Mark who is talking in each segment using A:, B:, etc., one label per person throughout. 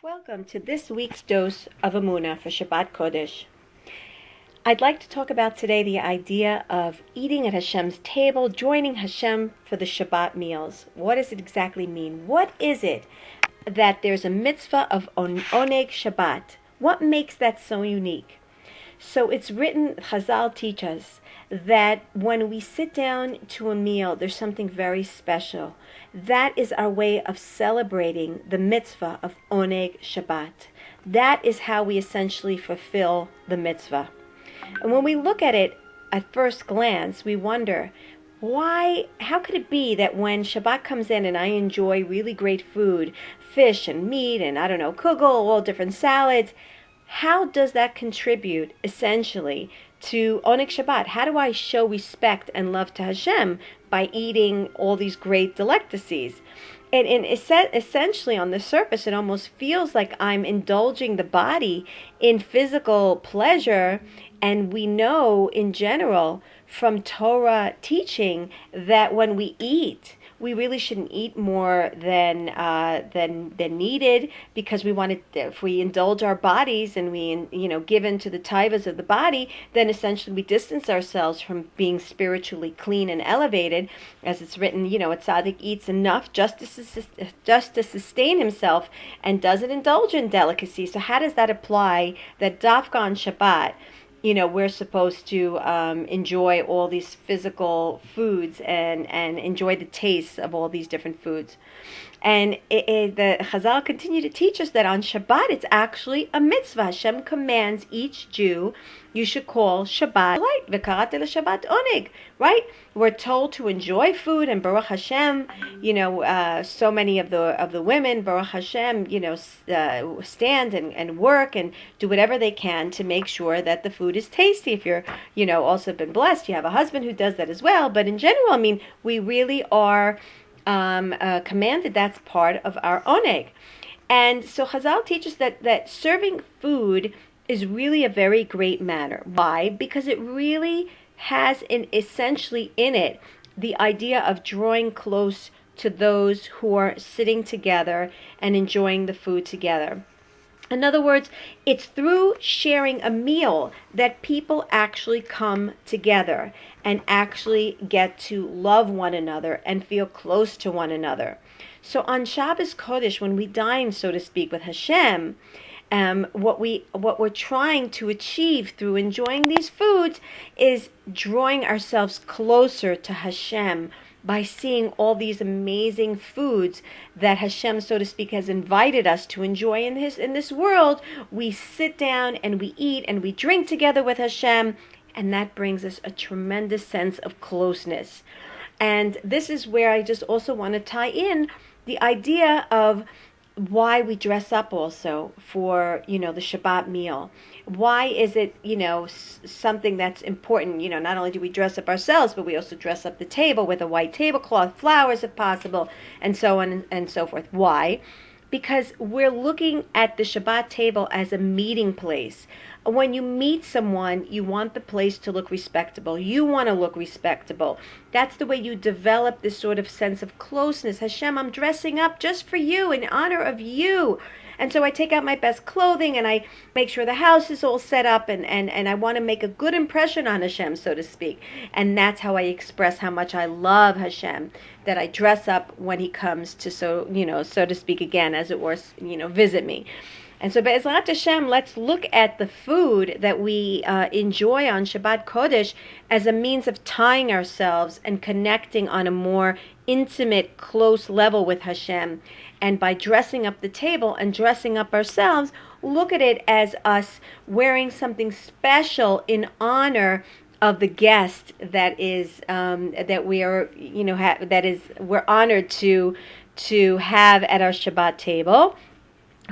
A: Welcome to this week's dose of Emuna for Shabbat Kodesh. I'd like to talk about today the idea of eating at Hashem's table, joining Hashem for the Shabbat meals. What does it exactly mean? What is it that there's a mitzvah of Oneg Shabbat? What makes that so unique? So it's written, Chazal teach us, that when we sit down to a meal, there's something very special. That is our way of celebrating the mitzvah of Oneg Shabbat. That is how we essentially fulfill the mitzvah. And when we look at it at first glance, we wonder, how could it be that when Shabbat comes in and I enjoy really great food, fish and meat and kugel, all different salads, how does that contribute essentially to Oneg Shabbat? How do I show respect and love to Hashem by eating all these great delicacies? And essentially on the surface, it almost feels like I'm indulging the body in physical pleasure. And we know in general from Torah teaching that when we eat, we really shouldn't eat more than needed, because we want to. If we indulge our bodies and we give in to the taivas of the body, then essentially we distance ourselves from being spiritually clean and elevated, as it's written. A tzaddik eats enough just to sustain himself and doesn't indulge in delicacy. So how does that apply? That dafka on Shabbat, we're supposed to enjoy all these physical foods and enjoy the taste of all these different foods. And the Chazal continue to teach us that on Shabbat, it's actually a mitzvah. Hashem commands each Jew, you should call Shabbat light, v'karate l'Shabbat oneg, right? We're told to enjoy food, and Baruch Hashem, so many of the women, Baruch Hashem, stand and work and do whatever they can to make sure that the food is tasty. If you're, also been blessed, you have a husband who does that as well. But in general, we really are commanded. That's part of our oneg. And so Chazal teaches that serving food is really a very great matter. Why? Because it really has essentially in it the idea of drawing close to those who are sitting together and enjoying the food together. In other words, it's through sharing a meal that people actually come together and actually get to love one another and feel close to one another. So on Shabbos Kodesh, when we dine, so to speak, with Hashem, what we're trying to achieve through enjoying these foods is drawing ourselves closer to Hashem by seeing all these amazing foods that Hashem, so to speak, has invited us to enjoy in this world. We sit down and we eat and we drink together with Hashem, and that brings us a tremendous sense of closeness. And this is where I just also want to tie in the idea of why we dress up also for, the Shabbat meal. Why is it, something that's important? Not only do we dress up ourselves, but we also dress up the table with a white tablecloth, flowers if possible, and so on and so forth. Why? Because we're looking at the Shabbat table as a meeting place. When you meet someone, you want the place to look respectable. You want to look respectable. That's the way you develop this sort of sense of closeness. Hashem, I'm dressing up just for you, in honor of you. And so I take out my best clothing and I make sure the house is all set up and I want to make a good impression on Hashem, so to speak. And that's how I express how much I love Hashem, that I dress up when he comes to, so to speak, again, as it were, visit me. And so, Be'ezrat Hashem, let's look at the food that we enjoy on Shabbat Kodesh as a means of tying ourselves and connecting on a more intimate, close level with Hashem. And by dressing up the table and dressing up ourselves, look at it as us wearing something special in honor of the guest that is that we are, we're honored to have at our Shabbat table.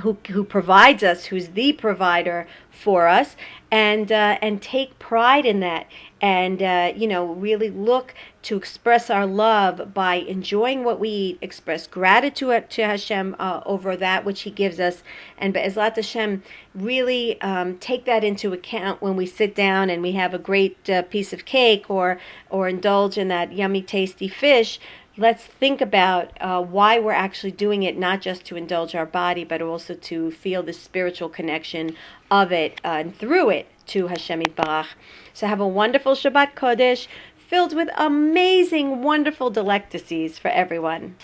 A: Who provides us, who's the provider for us, and take pride in that, and really look to express our love by enjoying what we eat, express gratitude to Hashem over that which He gives us, and Be'ezrat Hashem really take that into account when we sit down and we have a great piece of cake or indulge in that yummy, tasty fish. let's think about why we're actually doing it, not just to indulge our body, but also to feel the spiritual connection of it and through it to Hashem Yitbarach. So have a wonderful Shabbat Kodesh, filled with amazing, wonderful delicacies for everyone.